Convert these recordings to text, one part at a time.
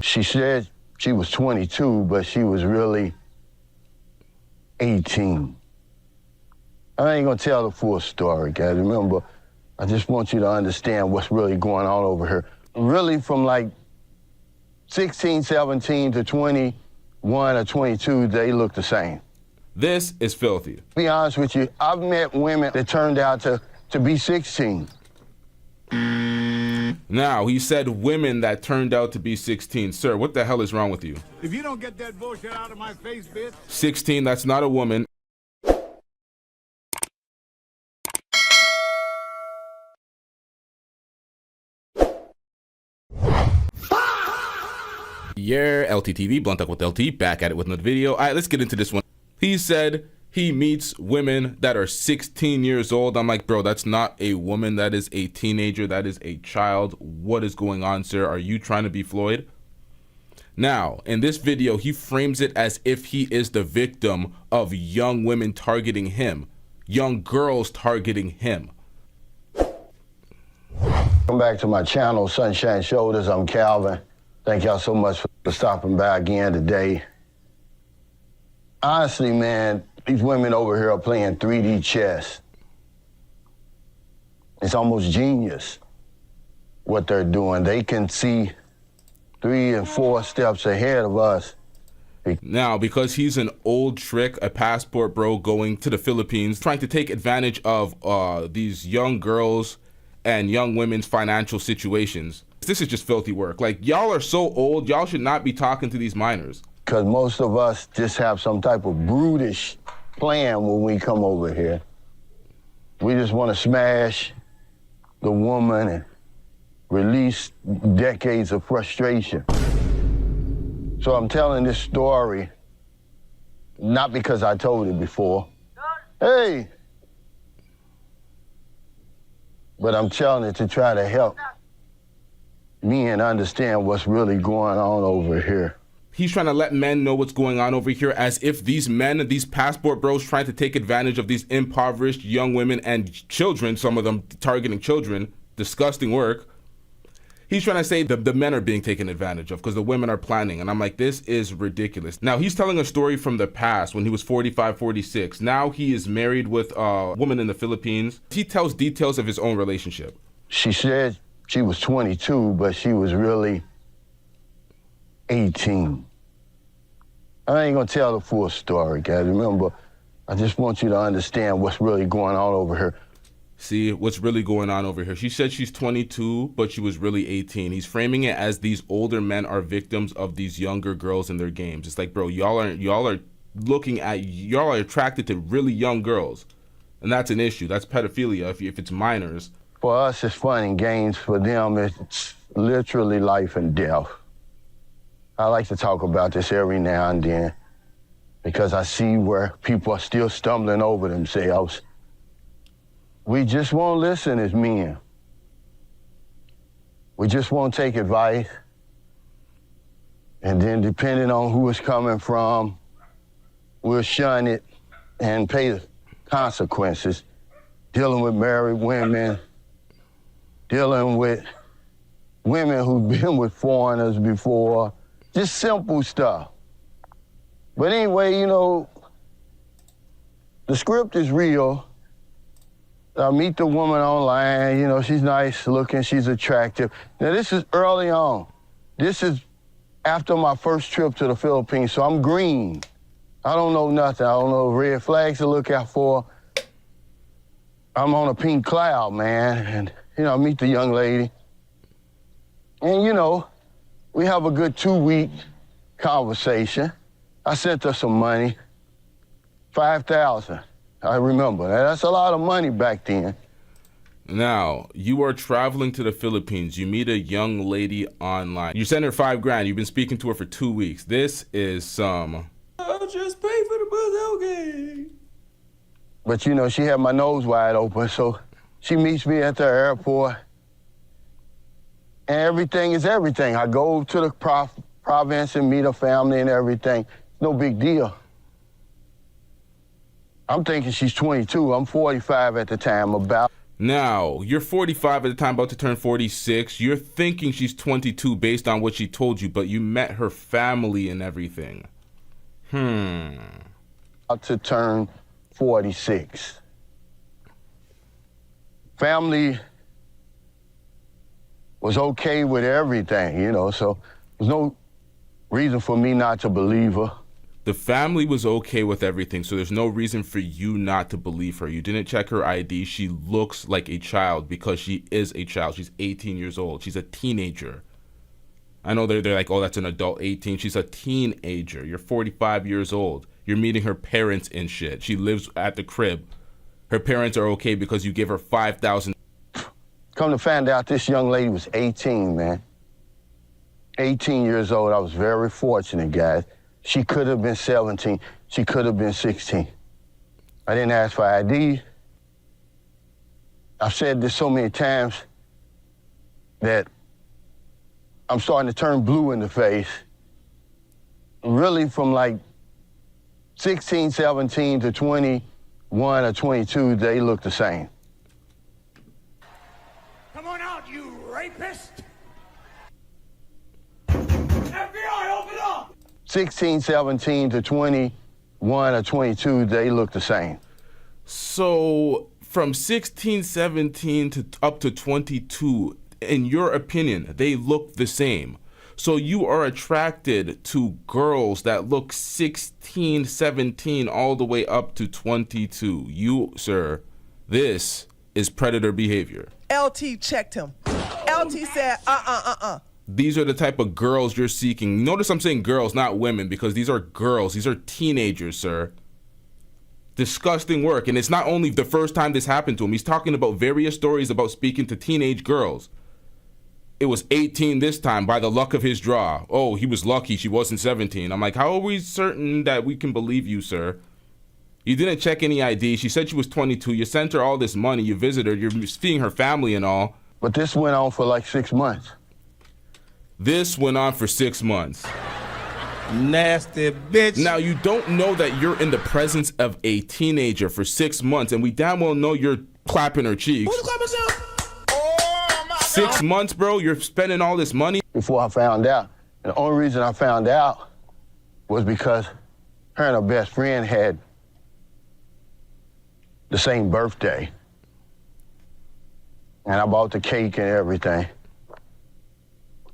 She said she was 22, but she was really 18. I ain't gonna tell the full story, guys. Remember, I just want you to understand what's really going on over here. Really from like 16, 17 to 21 or 22, they look the same. This is filthy. To be honest with you, I've met women that turned out to be 16. Now, he said women that turned out to be 16. Sir, what the hell is wrong with you? If you don't get that bullshit out of my face, bitch. 16, that's not a woman. Yeah, LTTV, Blunt Talk with LT, back at it with another video. All right, let's get into this one. He said he meets women that are 16 years old. I'm like, bro, that's not a woman. That is a teenager. That is a child. What is going on, sir? Are you trying to be Floyd? Now, in this video, he frames it as if he is the victim of young women targeting him, young girls targeting him. Come back to my channel, Sunshine Shoulders. I'm Calvin. Thank y'all so much for stopping by again today. Honestly, man, these women over here are playing 3D chess. It's almost genius what they're doing. They can see 3 and 4 steps ahead of us. Now, because he's an old trick, a passport bro going to the Philippines, trying to take advantage of these young girls and young women's financial situations. This is just filthy work. Like, y'all are so old, y'all should not be talking to these minors. Because most of us just have some type of brutish plan when we come over here. We just want to smash the woman and release decades of frustration. So I'm telling this story, not because I told it before. Hey! But I'm telling it to try to help me and understand what's really going on over here. He's trying to let men know what's going on over here, as if these men, these passport bros, trying to take advantage of these impoverished young women and children, some of them targeting children, disgusting work. He's trying to say the men are being taken advantage of because the women are planning. And I'm like, this is ridiculous. Now, he's telling a story from the past when he was 45, 46. Now he is married with a woman in the Philippines. He tells details of his own relationship. She said she was 22, but she was really 18. I ain't gonna tell the full story, guys. Remember, I just want you to understand what's really going on over here. See what's really going on over here. She said she's 22, but she was really 18. He's framing it as these older men are victims of these younger girls in their games. It's like, bro, y'all are attracted to really young girls, and that's an issue. That's pedophilia if it's minors. For us, it's fun and games. For them, it's literally life and death. I like to talk about this every now and then because I see where people are still stumbling over themselves. We just won't listen as men. We just won't take advice. And then depending on who it's coming from, we'll shun it and pay the consequences. Dealing with married women, dealing with women who've been with foreigners before, just simple stuff. But anyway, you know, the script is real. I meet the woman online, you know, she's nice looking, she's attractive. Now this is early on. This is after my first trip to the Philippines, so I'm green. I don't know nothing. I don't know red flags to look out for. I'm on a pink cloud, man, and, you know, I meet the young lady. And, you know, we have a good 2-week conversation. I sent her some money, $5,000. I remember. That's a lot of money back then. Now, you are traveling to the Philippines. You meet a young lady online. You send her $5,000. You've been speaking to her for 2 weeks. This is some... I'll just pay for the bus, okay. But, you know, she had my nose wide open, so she meets me at the airport. And everything is everything. I go to the province and meet her family and everything. No big deal. I'm thinking she's 22. I'm 45 at the time, about. Now, you're 45 at the time, about to turn 46. You're thinking she's 22 based on what she told you, but you met her family and everything. About to turn 46. Family was okay with everything, you know, so there's no reason for me not to believe her. The family was okay with everything, so there's no reason for you not to believe her. You didn't check her ID. She looks like a child because she is a child. She's 18 years old. She's a teenager. I know they're like, oh, that's an adult 18. She's a teenager. You're 45 years old. You're meeting her parents and shit. She lives at the crib. Her parents are okay because you gave her $5,000. Come to find out, this young lady was 18, man. 18 years old. I was very fortunate, guys. She could have been 17. She could have been 16. I didn't ask for ID. I've said this so many times that I'm starting to turn blue in the face. Really from like 16, 17 to 21 or 22, they look the same. Come on out, you rapist! FBI, open up! 16, 17 to 21 or 22, they look the same. So from 16, 17 to up to 22, in your opinion, they look the same. So you are attracted to girls that look 16, 17, all the way up to 22. You, sir, this is predator behavior. LT checked him. LT said, These are the type of girls you're seeking. Notice I'm saying girls, not women, because these are girls. These are teenagers, sir. Disgusting work. And it's not only the first time this happened to him. He's talking about various stories about speaking to teenage girls. It was 18 this time by the luck of his draw. Oh, he was lucky she wasn't 17. I'm like, how are we certain that we can believe you, sir? You didn't check any ID. She said she was 22. You sent her all this money. You visited her. You're seeing her family and all. But this went on for like 6 months. This went on for 6 months. Nasty bitch. Now, you don't know that you're in the presence of a teenager for 6 months, and we damn well know you're clapping her cheeks. 6 months, bro, you're spending all this money? Before I found out. And the only reason I found out was because her and her best friend had the same birthday. And I bought the cake and everything.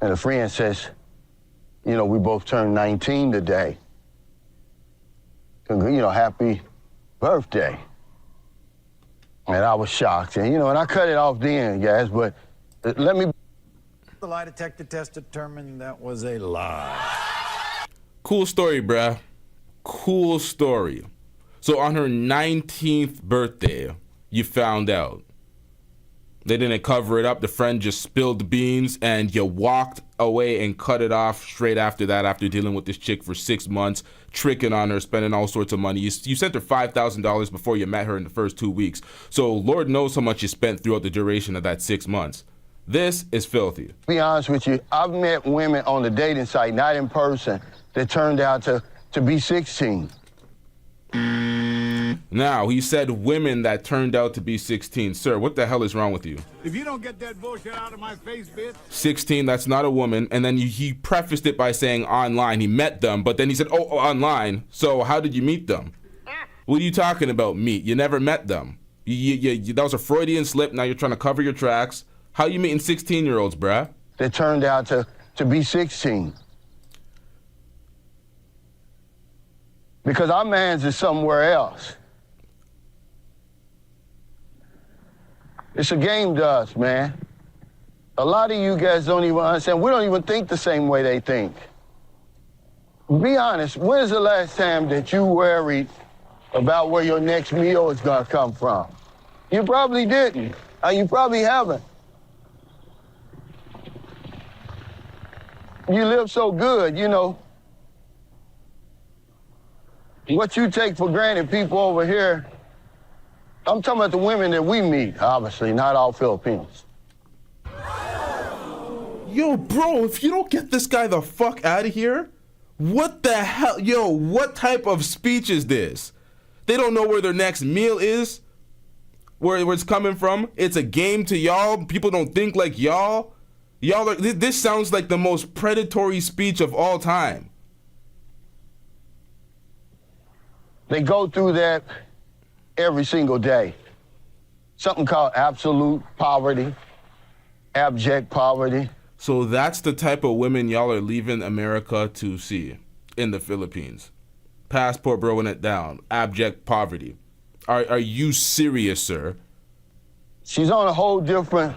And the friend says, you know, we both turned 19 today. You know, happy birthday. And I was shocked. And, you know, and I cut it off then, guys, but let me... The lie detector test determined that was a lie. Cool story, bruh. Cool story. So on her 19th birthday, you found out. They didn't cover it up. The friend just spilled the beans, and you walked away and cut it off straight after that, after dealing with this chick for 6 months, tricking on her, spending all sorts of money. You sent her $5,000 before you met her in the first 2 weeks. So Lord knows how much you spent throughout the duration of that 6 months. This is filthy. To be honest with you, I've met women on the dating site, not in person, that turned out to be 16. Now, he said women that turned out to be 16. Sir, what the hell is wrong with you? If you don't get that bullshit out of my face, bitch. 16, that's not a woman. And then he prefaced it by saying online. He met them, but then he said, oh, online. So how did you meet them? What are you talking about, meet? You never met them. That was a Freudian slip. Now you're trying to cover your tracks. How you meeting 16-year-olds, bruh? That turned out to be 16. Because our man's is somewhere else. It's a game to us, man. A lot of you guys don't even understand. We don't even think the same way they think. Be honest, when's the last time that you worried about where your next meal is gonna come from? You probably didn't. You probably haven't. You live so good, you know. What you take for granted, people over here, I'm talking about the women that we meet, obviously, not all Filipinos. Yo, bro, if you don't get this guy the fuck out of here, what the hell? Yo, what type of speech is this? They don't know where their next meal is? where it's coming from. It's a game to y'all. People don't think like y'all. Y'all are, this sounds like the most predatory speech of all time. They go through that every single day. Something called absolute poverty, abject poverty. So that's the type of women y'all are leaving America to see in the Philippines. Passport broing it down. Abject poverty. Are you serious, sir? She's on a whole different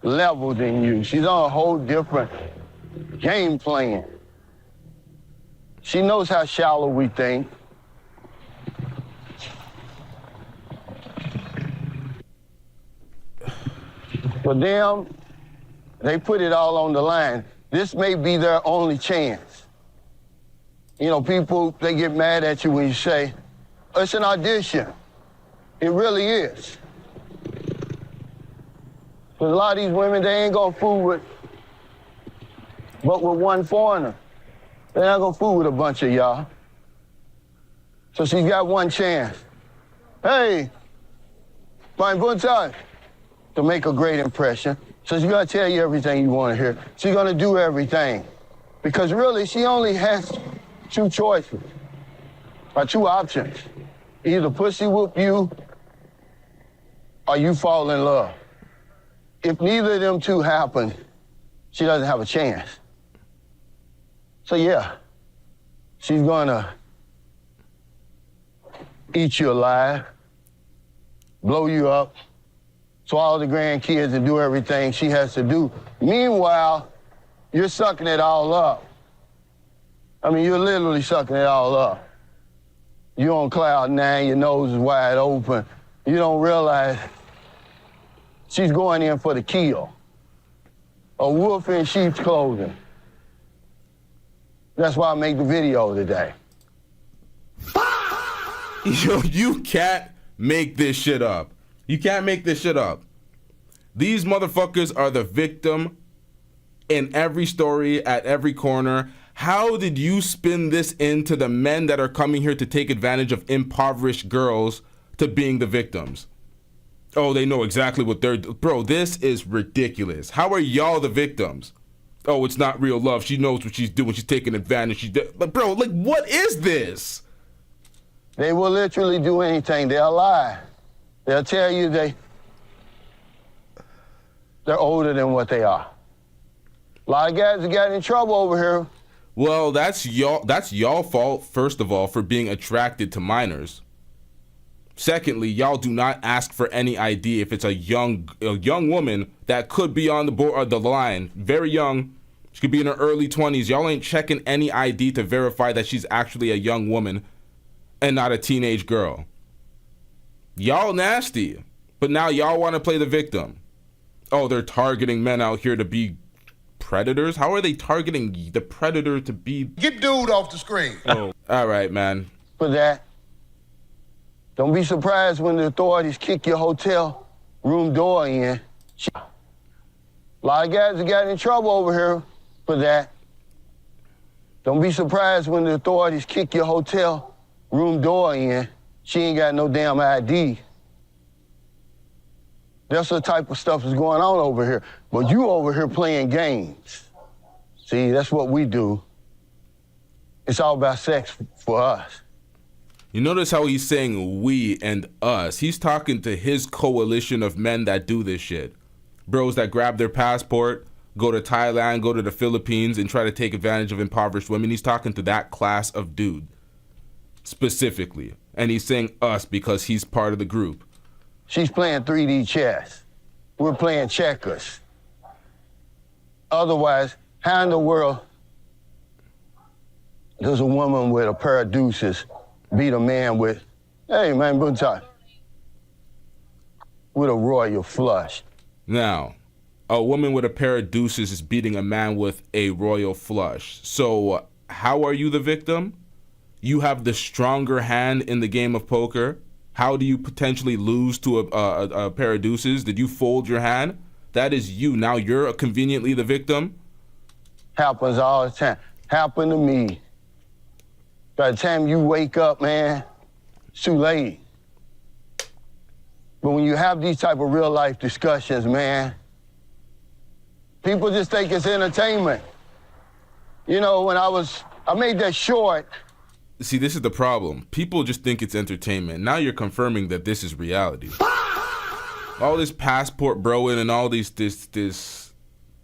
level than you. She's on a whole different game plan. She knows how shallow we think. For them, they put it all on the line. This may be their only chance. You know, people, they get mad at you when you say, it's an audition. It really is. Because a lot of these women, they ain't gonna fool with one foreigner. They're not gonna fool with a bunch of y'all. So she's got one chance. Hey, fine buntai, to make a great impression. So she's gonna tell you everything you wanna hear. She's gonna do everything. Because really, she only has two choices, or two options. Either pussy whoop you, or you fall in love. If neither of them two happen, she doesn't have a chance. So yeah, she's gonna eat you alive, blow you up, swallow the grandkids and do everything she has to do. Meanwhile, you're sucking it all up. I mean, you're literally sucking it all up. You're on cloud nine, your nose is wide open. You don't realize she's going in for the kill. A wolf in sheep's clothing. That's why I make the video today. Yo, you can't make this shit up. You can't make this shit up. These motherfuckers are the victim in every story, at every corner. How did you spin this into the men that are coming here to take advantage of impoverished girls to being the victims? Oh, they know exactly what they're... Bro, this is ridiculous. How are y'all the victims? Oh, it's not real love. She knows what she's doing. She's taking advantage. But bro, like, what is this? They will literally do anything. They'll lie. They'll tell you they're older than what they are. A lot of guys have gotten in trouble over here. Well, that's y'all fault, first of all, for being attracted to minors. Secondly, y'all do not ask for any ID if it's a young woman that could be on the board or the line, very young. She could be in her early 20s. Y'all ain't checking any ID to verify that she's actually a young woman and not a teenage girl. Y'all nasty, but now y'all want to play the victim. Oh, they're targeting men out here to be predators? How are they targeting the predator to be... Get dude off the screen. Oh, all right, man. For that, don't be surprised when the authorities kick your hotel room door in. A lot of guys have gotten in trouble over here for that. Don't be surprised when the authorities kick your hotel room door in. She ain't got no damn ID. That's the type of stuff that's going on over here. But you over here playing games. See, that's what we do. It's all about sex for us. You notice how he's saying we and us. He's talking to his coalition of men that do this shit. Bros that grab their passport, go to Thailand, go to the Philippines, and try to take advantage of impoverished women. He's talking to that class of dude specifically. And he's saying us because he's part of the group. She's playing 3D chess. We're playing checkers. Otherwise, how in the world does a woman with a pair of deuces beat a man with, hey man, buntai, with a royal flush? Now, a woman with a pair of deuces is beating a man with a royal flush. So how are you the victim? You have the stronger hand in the game of poker. How do you potentially lose to a pair of deuces? Did you fold your hand? That is you. Now you're conveniently the victim. Happens all the time. Happened to me. By the time you wake up, man, it's too late. But when you have these type of real life discussions, man, people just think it's entertainment. You know, when I made that short. See, this is the problem. People just think it's entertainment. Now you're confirming that this is reality. All this passport broing and all this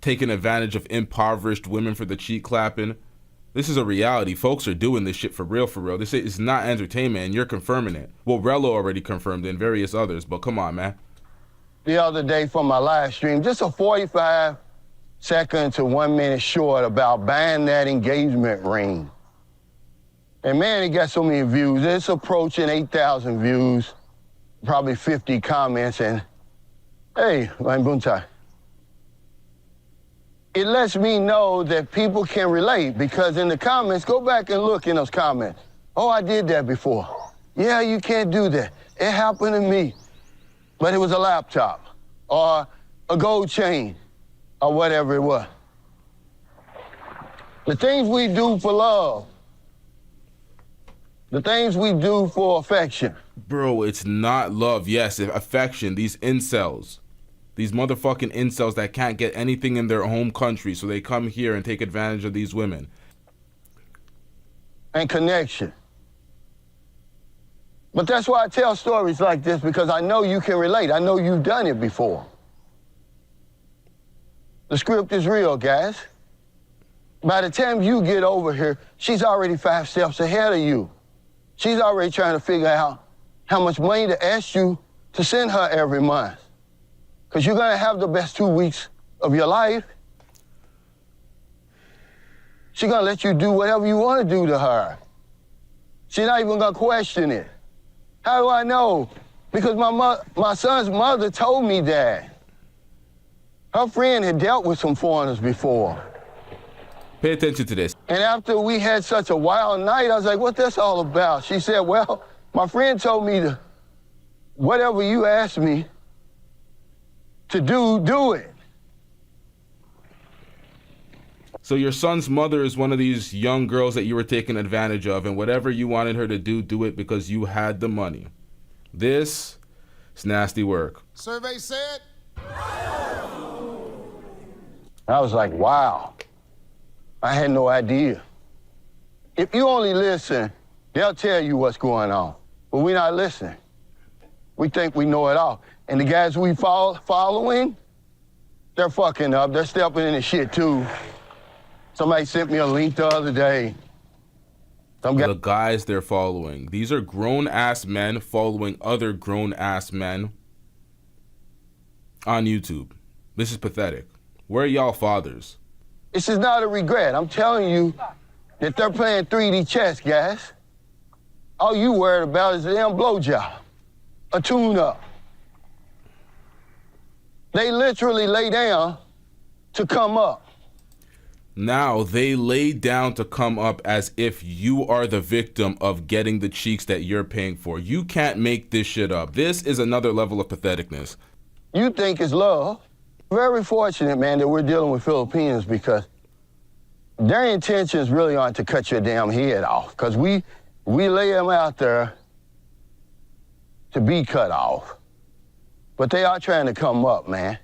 taking advantage of impoverished women for the cheek clapping. This is a reality. Folks are doing this shit for real, for real. This is not entertainment, and you're confirming it. Well, Rello already confirmed it and various others, but come on, man. The other day from my live stream, just a 45-second to 1 minute short about buying that engagement ring. And man, it got so many views. It's approaching 8,000 views, probably 50 comments, and hey, Line Buntai. It lets me know that people can relate, because in the comments, go back and look in those comments. Oh, I did that before. Yeah, you can't do that. It happened to me. But it was a laptop or a gold chain or whatever it was. The things we do for love, the things we do for affection. Bro, it's not love. Yes, affection. These incels. These motherfucking incels that can't get anything in their home country, so they come here and take advantage of these women. And connection. But that's why I tell stories like this, because I know you can relate. I know you've done it before. The script is real, guys. By the time you get over here, she's already 5 steps ahead of you. She's already trying to figure out how much money to ask you to send her every month. Because you're going to have the best 2 weeks of your life. She's going to let you do whatever you want to do to her. She's not even going to question it. How do I know? Because my son's mother told me that. Her friend had dealt with some foreigners before. Pay attention to this. And after we had such a wild night, I was like, what's this all about? She said, well, my friend told me to, whatever you asked me to do it. So your son's mother is one of these young girls that you were taking advantage of, and whatever you wanted her to do it because you had the money. This is nasty work. Survey said. I was like, wow. I had no idea. If you only listen, they'll tell you what's going on. But we're not listening. We think we know it all. And the guys we following, they're fucking up. They're stepping in the shit too. Somebody sent me a link the other day. The guys they're following. These are grown-ass men following other grown-ass men on YouTube. This is pathetic. Where are y'all fathers? This is not a regret. I'm telling you that they're playing 3D chess, guys. All you worried about is a damn blowjob, a tune-up. They literally lay down to come up. Now they lay down to come up as if you are the victim of getting the cheeks that you're paying for. You can't make this shit up. This is another level of patheticness. You think it's love. Very fortunate, man, that we're dealing with Filipinos, because their intentions really aren't to cut your damn head off, because we lay them out there to be cut off. But they are trying to come up, man.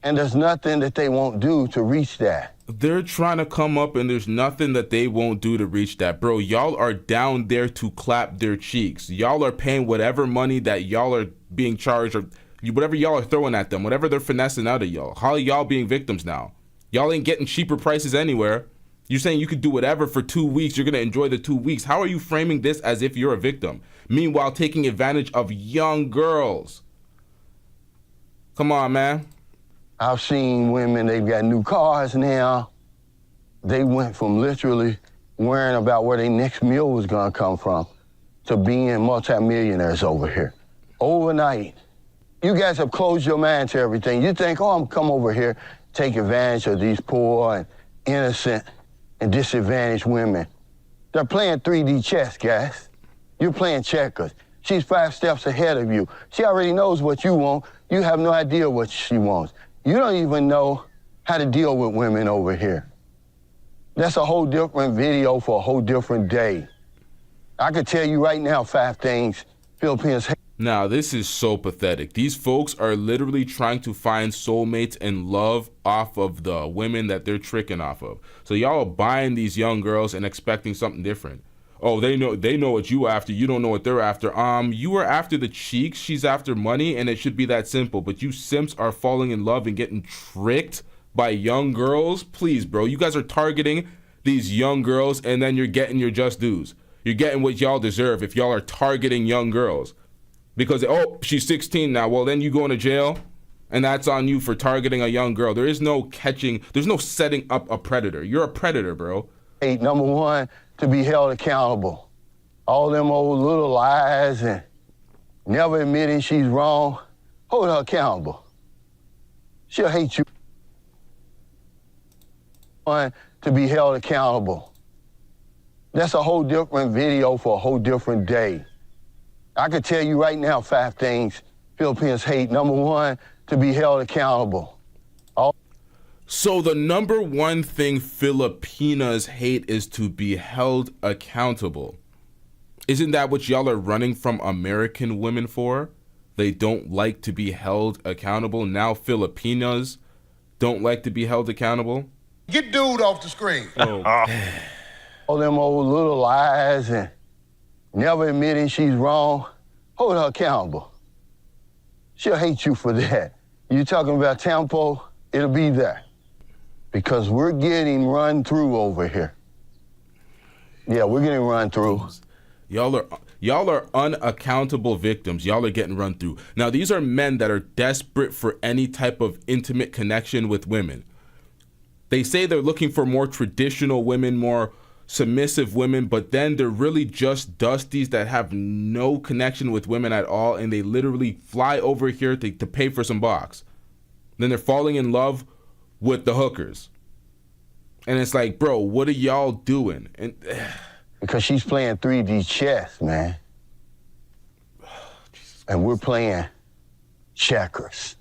And there's nothing that they won't do to reach that. They're trying to come up and there's nothing that they won't do to reach that. Bro, y'all are down there to clap their cheeks. Y'all are paying whatever money that y'all are being charged, or whatever y'all are throwing at them, whatever they're finessing out of y'all. How are y'all being victims now? Y'all ain't getting cheaper prices anywhere. You're saying you could do whatever for 2 weeks. You're going to enjoy the 2 weeks. How are you framing this as if you're a victim? Meanwhile, taking advantage of young girls. Come on, man. I've seen women, they've got new cars now. They went from literally worrying about where their next meal was going to come from to being multimillionaires over here. Overnight. You guys have closed your mind to everything. You think, oh, I'm come over here, take advantage of these poor and innocent and disadvantaged women. They're playing 3D chess, guys. You're playing checkers. She's 5 steps ahead of you. She already knows what you want. You have no idea what she wants. You don't even know how to deal with women over here. That's a whole different video for a whole different day. I could tell you right now 5 things Filipinos hate. Now, this is so pathetic. These folks are literally trying to find soulmates and love off of the women that they're tricking off of. So y'all are buying these young girls and expecting something different. Oh, they know what you after. You don't know what they're after. You are after the cheeks. She's after money, and it should be that simple. But you simps are falling in love and getting tricked by young girls. Please, bro. You guys are targeting these young girls, and then you're getting your just dues. You're getting what y'all deserve if y'all are targeting young girls. Because, oh, she's 16 now. Well, then you going to jail, and that's on you for targeting a young girl. There is no catching. There's no setting up a predator. You're a predator, bro. Hey, number one, to be held accountable. All them old little lies and never admitting she's wrong, hold her accountable. She'll hate you. One, to be held accountable. That's a whole different video for a whole different day. I could tell you right now 5 things Filipinos hate. Number one, to be held accountable. So the number one thing Filipinas hate is to be held accountable. Isn't that what y'all are running from American women for? They don't like to be held accountable. Now Filipinas don't like to be held accountable. Get dude off the screen. Oh. All them old little lies and never admitting she's wrong, hold her accountable. She'll hate you for that. You talking about tempo, it'll be there. Because we're getting run through over here. Yeah, we're getting run through. Y'all are unaccountable victims. Y'all are getting run through. Now, these are men that are desperate for any type of intimate connection with women. They say they're looking for more traditional women, more submissive women, but then they're really just dusties that have no connection with women at all, and they literally fly over here to pay for some box. Then they're falling in love with the hookers. And it's like, bro, what are y'all doing? And Because she's playing 3D chess, man. And we're playing checkers.